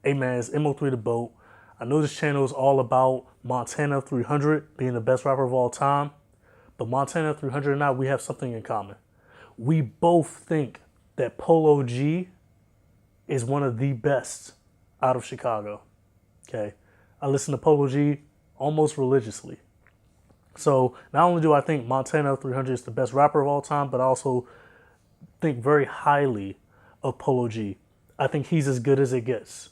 Hey man, it's MO3 the Boat. I know this channel is all about Montana 300 being the best rapper of all time, but Montana 300 and I, we have something in common. We both think that Polo G is one of the best out of Chicago. Okay, I listen to Polo G almost religiously. So not only do I think Montana 300 is the best rapper of all time, but I also think very highly of Polo G. I think he's as good as it gets.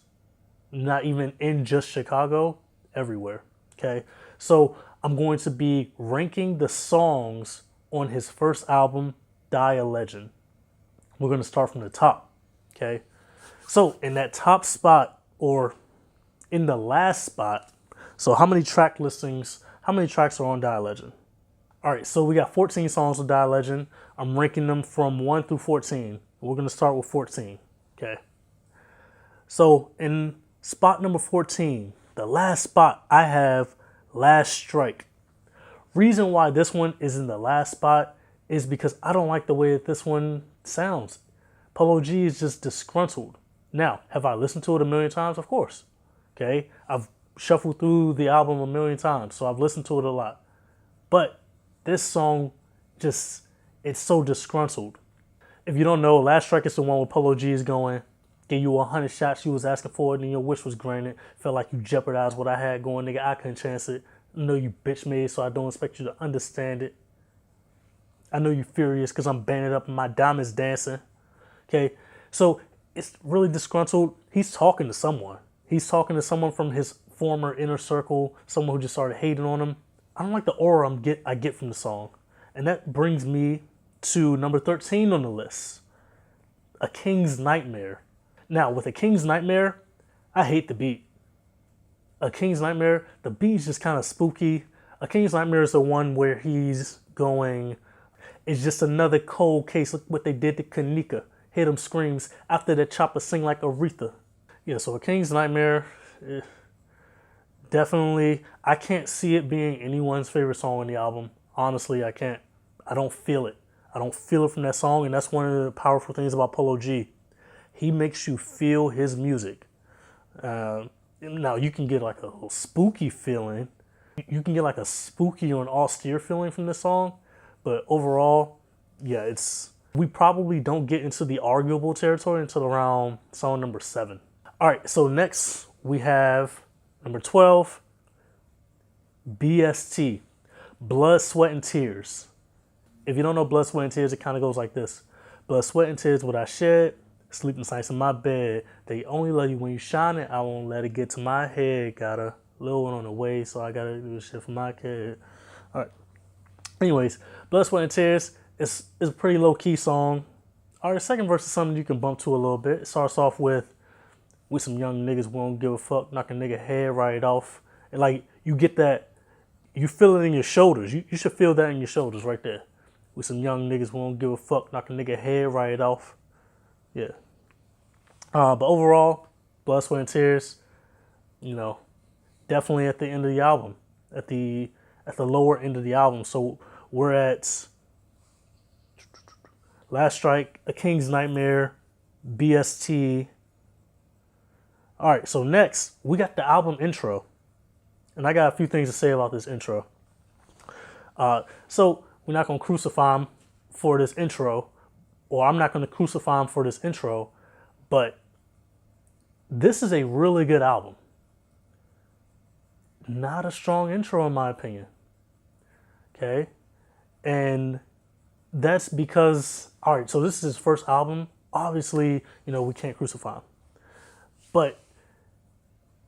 Not even in just Chicago, everywhere. Okay, so I'm going to be ranking the songs on his first album, Die a Legend. We're going to start from the top. Okay, so in that top spot, or in the last spot, so how many track listings, how many tracks are on Die a Legend? All right, so we got 14 songs on Die a Legend. I'm ranking them from 1 through 14. We're going to start with 14. Okay, so in spot number 14, the last spot, I have Last Strike. Reason why this one is in the last spot is because I don't like the way that this one sounds. Polo G is just disgruntled. Now, have I listened to it a million times? Of course. Okay, I've shuffled through the album a million times, so I've listened to it a lot. But this song just, it's so disgruntled. If you don't know, Last Strike is the one where Polo G is going, gave you 100 shots you was asking for it and your wish was granted. Felt like you jeopardized what I had going, nigga. I couldn't chance it. I know you bitch made, so I don't expect you to understand it. I know you furious because I'm banded up and my diamonds dancing. Okay, so it's really disgruntled. He's talking to someone. He's talking to someone from his former inner circle, someone who just started hating on him. I don't like the aura I get from the song. And that brings me to number 13 on the list, A King's Nightmare. Now, with A King's Nightmare, I hate the beat. A King's Nightmare, the beat's just kind of spooky. A King's Nightmare is the one where he's going, it's just another cold case. Look what they did to Kanika. Hit him screams after the chopper sing like Aretha. Yeah, so A King's Nightmare, definitely, I can't see it being anyone's favorite song on the album. Honestly, I can't. I don't feel it. I don't feel it from that song, and that's one of the powerful things about Polo G. He makes you feel his music. Now, you can get like a little spooky feeling. You can get like a spooky or an austere feeling from this song. But overall, yeah, we probably don't get into the arguable territory until around song number 7. All right, so next we have number 12, B.S.T, Blood, Sweat, and Tears. If you don't know Blood, Sweat, and Tears, it kind of goes like this. Blood, sweat, and tears, what I shed. Sleeping nights in my bed. They only love you when you shine it. I won't let it get to my head. Got a little one on the way, so I gotta do this shit for my kid. All right. Anyways, Blood, Sweat, and Tears is a pretty low key song. All right, the second verse is something you can bump to a little bit. It starts off with, "We some young niggas won't give a fuck, knock a nigga head right off." And like you get that, you feel it in your shoulders. You should feel that in your shoulders right there. "We some young niggas won't give a fuck, knock a nigga head right off." Yeah. But overall, Blood, Sweat, and Tears, definitely at the end of the album, at the lower end of the album. So we're at Last Strike, A King's Nightmare, B.S.T. All right, so next we got the album intro, and I got a few things to say about this intro. So we're not gonna crucify him for this intro. Or I'm not going to crucify him for this intro, but this is a really good album. Not a strong intro in my opinion. Okay? And that's because, all right, so this is his first album. Obviously, we can't crucify him. But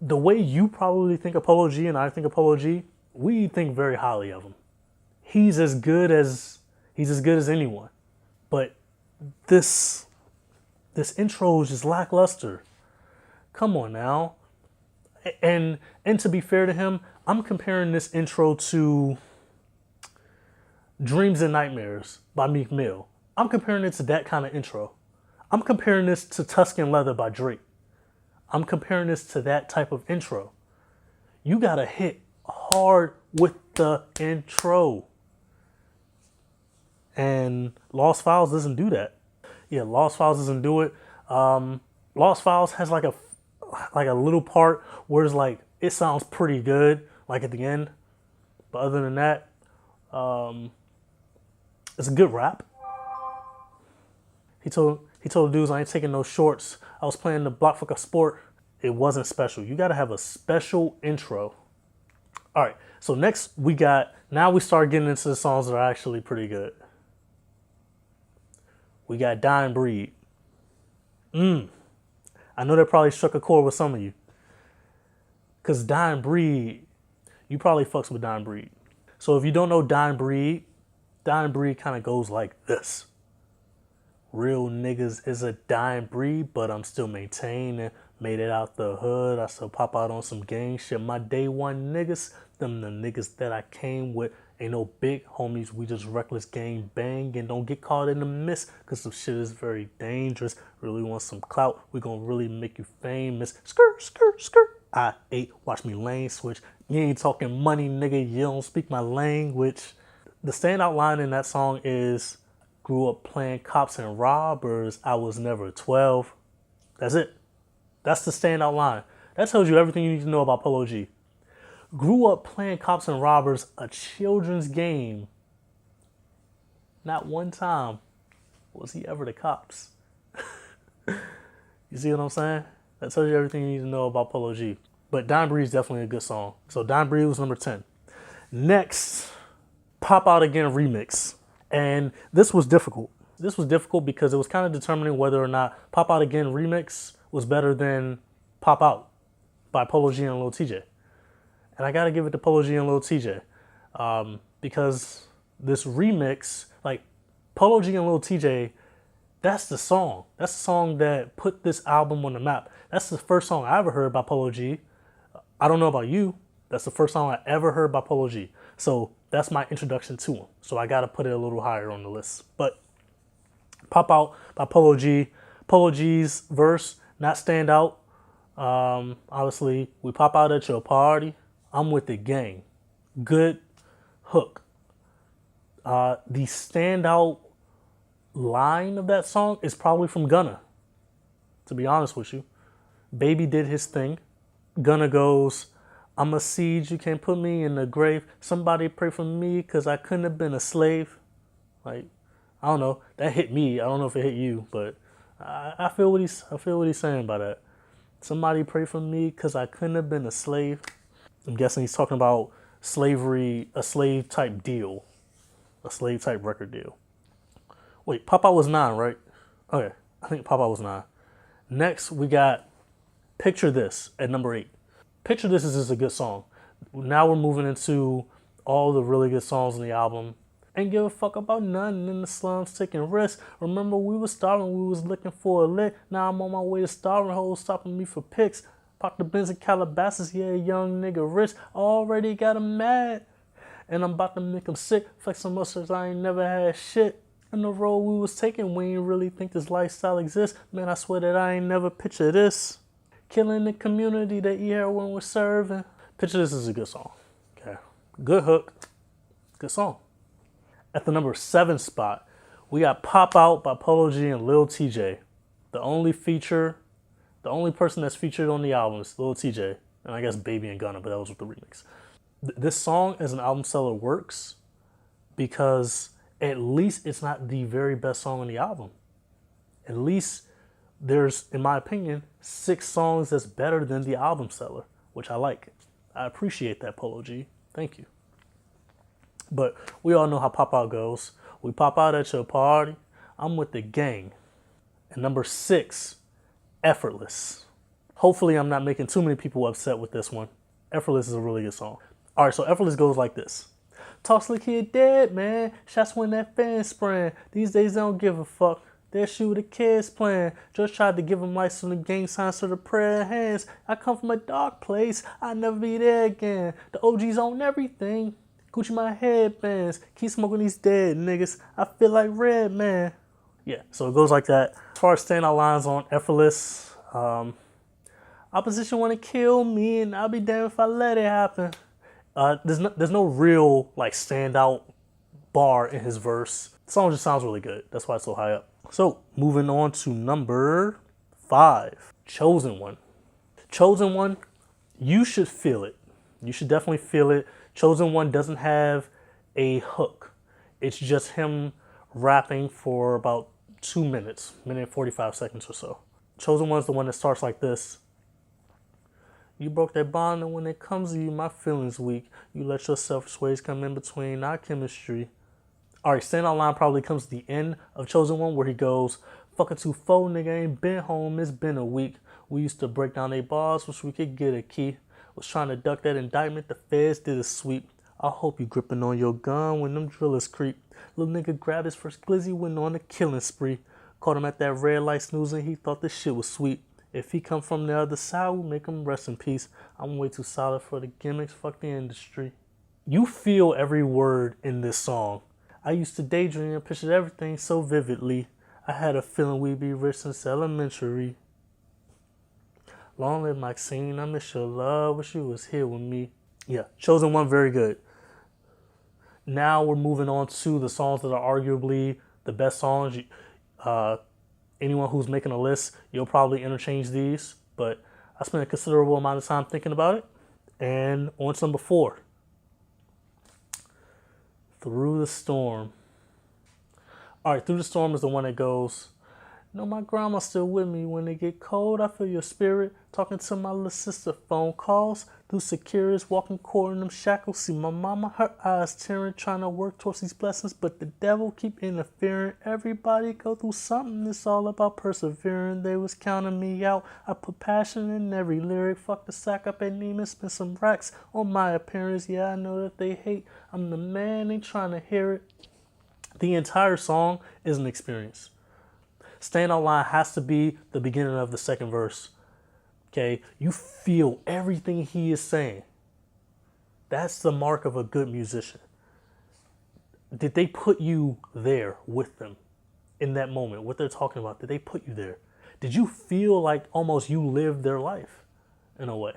the way you probably think of Polo G and I think of Polo G, we think very highly of him. He's as good as anyone. But this intro is just lackluster. Come on now. And to be fair to him, I'm comparing this intro to Dreams and Nightmares by Meek Mill. I'm comparing it to that kind of intro. I'm comparing this to Tuscan Leather by Drake. I'm comparing this to that type of intro. You gotta hit hard with the intro. And Lost Files doesn't do that. Yeah, Lost Files doesn't do it. Lost Files has like a like a little part where it's like it sounds pretty good, like at the end. But other than that, it's a good rap. He told the dudes, I ain't taking no shorts. I was playing the block for a sport. It wasn't special. You gotta have a special intro. All right, so next now we start getting into the songs that are actually pretty good. We got Dyin Breed. I know that probably struck a chord with some of you. Because Dyin Breed, you probably fucks with Dyin Breed. So if you don't know Dyin Breed kind of goes like this. Real niggas is a dying breed, but I'm still maintaining. Made it out the hood, I still pop out on some gang shit. My day one niggas, them the niggas that I came with. Ain't no big homies, we just reckless gang bang. And don't get caught in the mist, cause some shit is very dangerous. Really want some clout, we gon' really make you famous. Skirt, skirt, skirt. I ate, watch me lane switch. You ain't talking money, nigga, you don't speak my language. The standout line in that song is, grew up playing cops and robbers, I was never 12. That's it. That's the standout line. That tells you everything you need to know about Polo G. Grew up playing cops and robbers, a children's game. Not one time was he ever the cops. You see what I'm saying? That tells you everything you need to know about Polo G. But Dyin Breed is definitely a good song. So Dyin Breed was number 10. Next, Pop Out Again remix. And this was difficult. This was difficult because it was kind of determining whether or not Pop Out Again remix was better than Pop Out by Polo G and Lil Tjay. And I gotta give it to Polo G and Lil Tjay. Because this remix, like Polo G and Lil Tjay, that's the song. That's the song that put this album on the map. That's the first song I ever heard by Polo G. I don't know about you. That's the first song I ever heard by Polo G. So that's my introduction to him. So I gotta put it a little higher on the list. But Pop Out by Polo G. Polo G's verse, not stand out. Obviously, we pop out at your party. I'm with the gang. Good hook. The standout line of that song is probably from Gunna, to be honest with you. Baby did his thing. Gunna goes, I'm a seed, you can't put me in the grave. Somebody pray for me because I couldn't have been a slave. Like, I don't know. That hit me. I don't know if it hit you, but I feel what he's saying by that. Somebody pray for me because I couldn't have been a slave. I'm guessing he's talking about slavery, a slave type deal, a slave type record deal. Wait, Pop Out was 9, right? Okay, I think Pop Out was 9. Next, we got Picture This at number 8. Picture This is just a good song. Now we're moving into all the really good songs in the album. Ain't give a fuck about nothing in the slums, taking risks. Remember we was starving, we was looking for a lick. Now I'm on my way to starving, hoes stopping me for pics. Pop the Benz in Calabasas, yeah, young nigga rich. Already got him mad, and I'm about to make him sick. Flexing muscles, I ain't never had shit. And the road we was taking, we ain't really think this lifestyle exists. Man, I swear that I ain't never picture this. Killing the community that eat heroin was serving. Picture This is a good song. Okay, good hook, good song. At the number 7 spot, we got Pop Out by Polo G and Lil Tjay. The only person that's featured on the album is Lil Tjay. And I guess Baby and Gunna, but that was with the remix. This song as an album seller works because at least it's not the very best song on the album. At least there's, in my opinion, 6 songs that's better than the album seller, which I like. I appreciate that, Polo G. Thank you. But we all know how Pop Out goes. We pop out at your party. I'm with the gang. And number 6, Effortless. Hopefully I'm not making too many people upset with this one. Effortless is a really good song. All right, so Effortless goes like this. Talk slick kid dead, man. Shots when that fan spraying. These days they don't give a fuck. They'll shoot the kids playing. Just tried to give them lights from the gang signs to the prayer hands. I come from a dark place. I'll never be there again. The OG's on everything. Gucci my headbands. Keep smoking these dead niggas. I feel like Red Man. Yeah, so it goes like that. As far as standout lines on Effortless, opposition want to kill me and I'll be damned if I let it happen. There's no real like standout bar in his verse. The song just sounds really good. That's why it's so high up. So moving on to number 5, Chosen One. Chosen One, you should feel it. You should definitely feel it. Chosen One doesn't have a hook. It's just him rapping for about 2 minutes, minute and 45 seconds or so. Chosen One's the one that starts like this. You broke that bond, and when it comes to you, my feelings weak. You let your selfish ways come in between our chemistry. All right, Stand Out Line probably comes to the end of Chosen One where he goes, fuck a 2-4, nigga, ain't been home, it's been a week. We used to break down they bars, wish we could get a key. Was trying to duck that indictment, the feds did a sweep. I hope you gripping on your gun when them drillers creep. Little nigga grabbed his first glizzy, went on a killing spree. Caught him at that red light snoozing, he thought this shit was sweet. If he come from the other side, we'll make him rest in peace. I'm way too solid for the gimmicks, fuck the industry. You feel every word in this song. I used to daydream and picture everything so vividly. I had a feeling we'd be rich since elementary. Long live Maxine, I miss your love, wish you was here with me. Yeah, Chosen One, very good. Now we're moving on to the songs that are arguably the best songs. Anyone who's making a list, you'll probably interchange these, but I spent a considerable amount of time thinking about it. And on to number 4. Through the Storm. All right, Through the Storm is the one that goes, know my grandma's still with me when it get cold. I feel your spirit talking to my little sister. Phone calls through securities, walking court in them shackles. See my mama, her eyes tearing, trying to work towards these blessings, but the devil keep interfering. Everybody go through something. It's all about persevering. They was counting me out. I put passion in every lyric. Fuck the sack up at Neiman, spent some racks on my appearance. Yeah, I know that they hate. I'm the man. They trying to hear it. The entire song is an experience. Stand Out Line has to be the beginning of the second verse. Okay, you feel everything he is saying. That's the mark of a good musician. Did they put you there with them in that moment? What they're talking about, did they put you there? Did you feel like almost you lived their life in a way?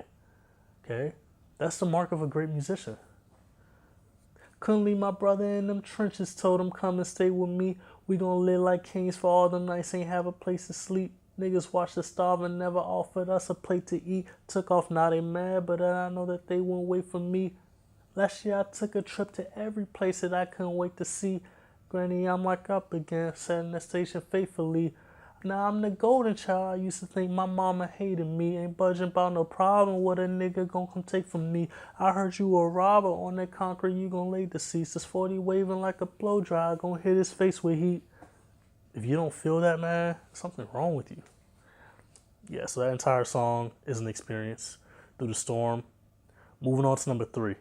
Okay, that's the mark of a great musician. Couldn't leave my brother in them trenches, told him come and stay with me. We gonna live like kings for all them nights, ain't have a place to sleep. Niggas watched us starve and never offered us a plate to eat. Took off, now they mad, but I know that they won't wait for me. Last year I took a trip to every place that I couldn't wait to see. Granny, I'm like up again, sat in the station faithfully. Now I'm the golden child. I used to think my mama hated me. Ain't budging about no problem. What a nigga gon' come take from me. I heard you a robber on that concrete. You gon' lay deceased. This 40 waving like a blow dry. Gon' hit his face with heat. If you don't feel that, man, something wrong with you. Yeah, so that entire song is an experience. Through the Storm. Moving on to number 3.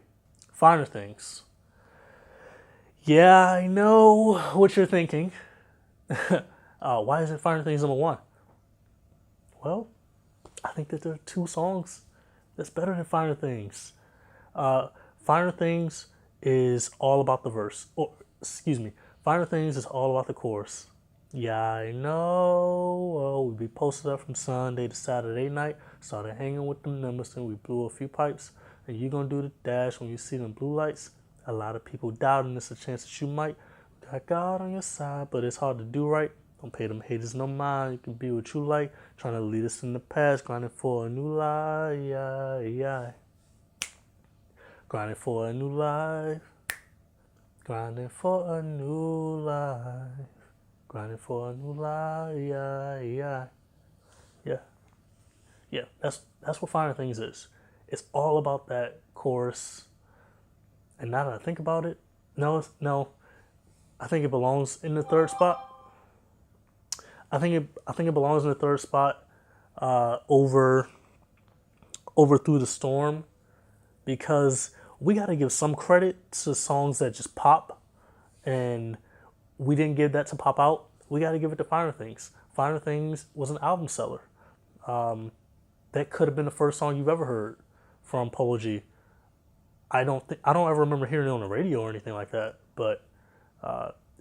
Finer Things. Yeah, I know what you're thinking. Why isn't Finer Things number 1? Well, I think that there are 2 songs that's better than Finer Things. Finer Things is all about the verse. Finer Things is all about the chorus. Yeah, I know. Oh, we be posted up from Sunday to Saturday night. Started hanging with them numbers and we blew a few pipes. And you gonna do the dash when you see them blue lights. A lot of people doubting there's a chance that you might. Got God on your side, but it's hard to do right. Don't pay them haters no mind. You can be what you like. Trying to lead us in the past. Grinding for a new life. Yeah. Grinding for a new life. Grinding for a new life. Grinding for a new life. Yeah. That's what Finer Things is. It's all about that chorus. And now that I think about it, no. I think it belongs in the 3rd spot. I think it belongs in the 3rd spot over Through the Storm, because we got to give some credit to songs that just pop, and we didn't give that to Pop Out. We got to give it to Finer Things. Finer Things was an album seller. That could have been the first song you've ever heard from Polo G. I don't ever remember hearing it on the radio or anything like that, but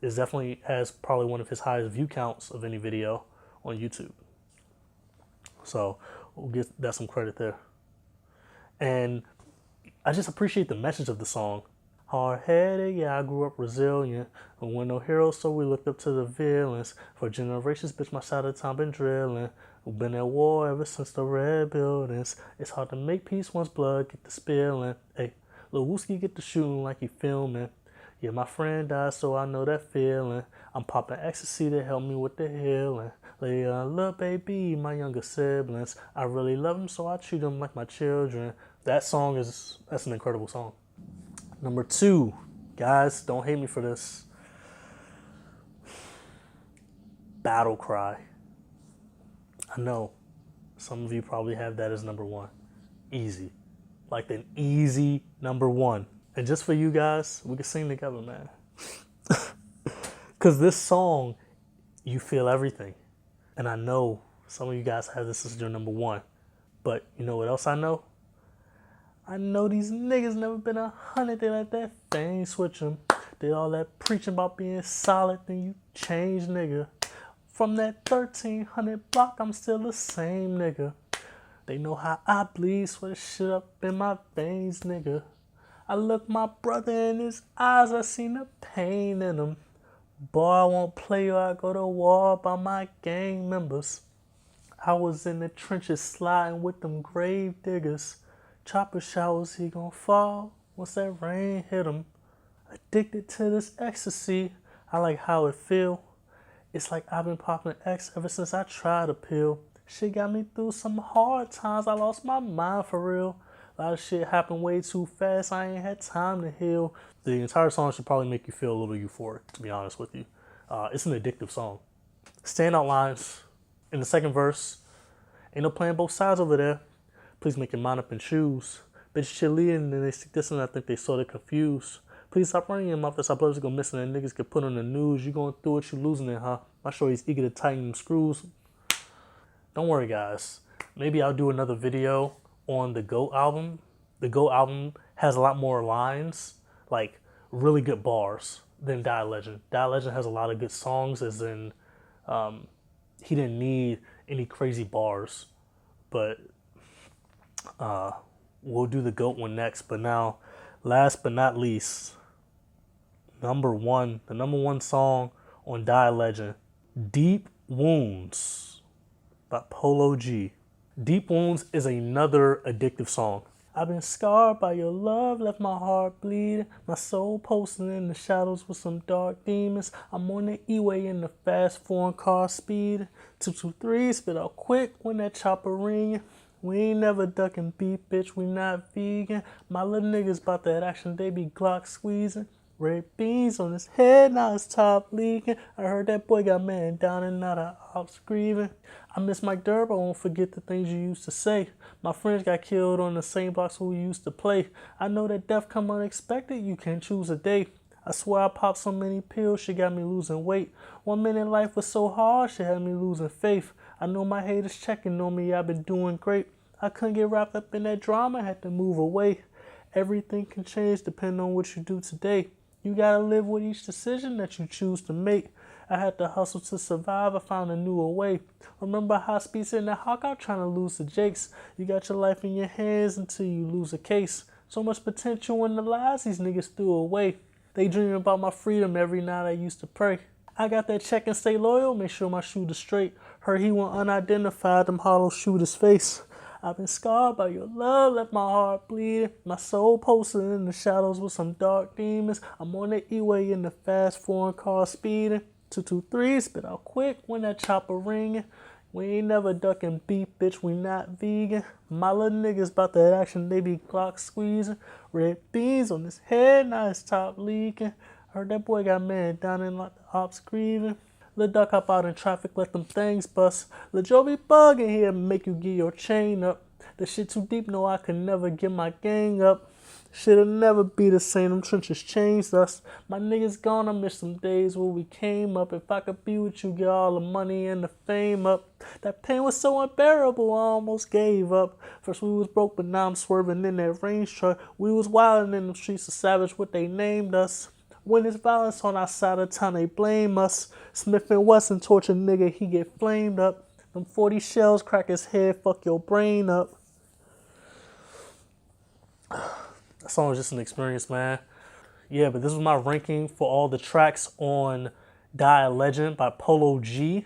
it definitely has probably one of his highest view counts of any video on YouTube. So we'll give that some credit there. And I just appreciate the message of the song. Hard-headed, yeah, I grew up resilient. And we're no heroes, so we looked up to the villains. For generations, bitch, my side of the time been drilling. We've been at war ever since the red buildings. It's hard to make peace once blood get to spilling. Hey, Lil Wooski get to shooting like he filming. Yeah, my friend died, so I know that feeling. I'm popping ecstasy to help me with the healing. Lil baby, my younger siblings. I really love them, so I treat them like my children. That's an incredible song. Number 2, guys, don't hate me for this. Battle Cry. I know some of you probably have that as number 1. Easy. Like an easy number 1. And just for you guys, we can sing together, man. Because this song, you feel everything. And I know some of you guys have this as your number 1. But you know what else I know? I know these niggas never been 100. They let that thing switch them. Did all that preaching about being solid, then you change, nigga. From that 1300 block, I'm still the same nigga. They know how I bleed, sweat shit up in my veins, nigga. I look my brother in his eyes, I seen the pain in him. Boy, I won't play or I go to war by my gang members. I was in the trenches sliding with them grave diggers. Chopper showers, he gon' fall once that rain hit him. Addicted to this ecstasy, I like how it feel. It's like I've been popping X ever since I tried a pill. Shit got me through some hard times, I lost my mind for real. A lot of shit happened way too fast, I ain't had time to heal. The entire song should probably make you feel a little euphoric, to be honest with you. It's an addictive song. Standout lines in the second verse. Ain't no playing both sides over there. Please make your mind up and choose. Bitch shit leading and then they stick this and I think they sort of confused. Please stop running your mouth, our brothers go missing and niggas get put on the news. You going through it, you losing it, huh? I'm sure he's eager to tighten them screws. Don't worry, guys. Maybe I'll do another video on the G.O.A.T album. The G.O.A.T album has a lot more lines, like really good bars, than Dyin Legend. Dyin Legend has a lot of good songs, as in he didn't need any crazy bars. But we'll do the G.O.A.T one next. But now, last but not least, the number one song on Dyin Legend, Deep Wounds by Polo G. Deep Wounds is another addictive song. I've been scarred by your love, left my heart bleed. My soul posting in the shadows with some dark demons. I'm on the E-way in the fast foreign car speed. 223, spit out quick when that chopper ring. We ain't never ducking beef, bitch, we not vegan. My little niggas bout that action, they be Glock squeezing. Red beans on his head, now his top leaking. I heard that boy got man down and now the ops grieving. I miss Mike Durb, I won't forget the things you used to say. My friends got killed on the same blocks where we used to play. I know that death come unexpected, you can't choose a day. I swear I popped so many pills, she got me losing weight. 1 minute life was so hard, she had me losing faith. I know my haters checking on me, I've been doing great. I couldn't get wrapped up in that drama, had to move away. Everything can change depending on what you do today. You gotta live with each decision that you choose to make. I had to hustle to survive, I found a newer way. Remember high speeds in the hawk out trying to lose the jakes. You got your life in your hands until you lose a case. So much potential in the lies these niggas threw away. They dream about my freedom every night I used to pray. I got that check and stay loyal, make sure my shooter's straight. Heard he went unidentified, them hollow shoot his face. I've been scarred by your love, left my heart bleeding. My soul posted in the shadows with some dark demons. I'm on the E-way in the fast foreign car speeding. 223, spit out quick when that chopper ringing. We ain't never ducking beef, bitch, we not vegan. My little niggas bout that action, they be Glock squeezing. Red beans on his head, now his top leaking. Heard that boy got man down and like the ops grieving. Lil duck hop out in traffic, let them things bust. Lil Joe be bugging here, make you get your chain up. The shit too deep, no I could never get my gang up. Shit'll never be the same, them trenches changed us. My niggas gone, I miss some days where we came up. If I could be with you, get all the money and the fame up. That pain was so unbearable, I almost gave up. First we was broke, but now I'm swerving in that range truck. We was wildin' in the streets of Savage, what they named us. When it's violence on our side of town, they blame us. Smith and Wesson torture nigga, he get flamed up. Them 40 shells crack his head, fuck your brain up. That song was just an experience, man. Yeah, but this was my ranking for all the tracks on Dyin Legend by Polo G.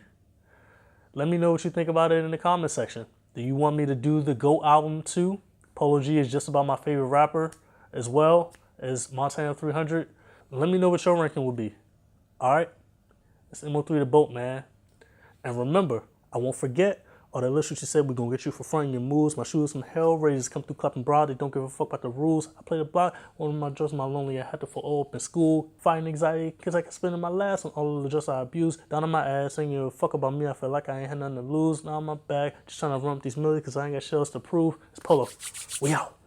Let me know what you think about it in the comment section. Do you want me to do the GOAT album too? Polo G is just about my favorite rapper as well as Montana 300. Let me know what your ranking will be. All right? It's MO3 the BO.A.T, man. And remember, I won't forget, all that little shit you said, we're going to get you for fronting your moves. My shooters from hell, ready to come through clapping broad. They don't give a fuck about the rules. I play the block. One of my drugs, my lonely. I had to fall up in school. Fighting anxiety, because I can spend my last on all of the drugs I abuse. Down on my ass, ain't give a fuck about me. I feel like I ain't had nothing to lose. Now I'm my back, just trying to run up these millions because I ain't got shells to prove. It's Polo. We out.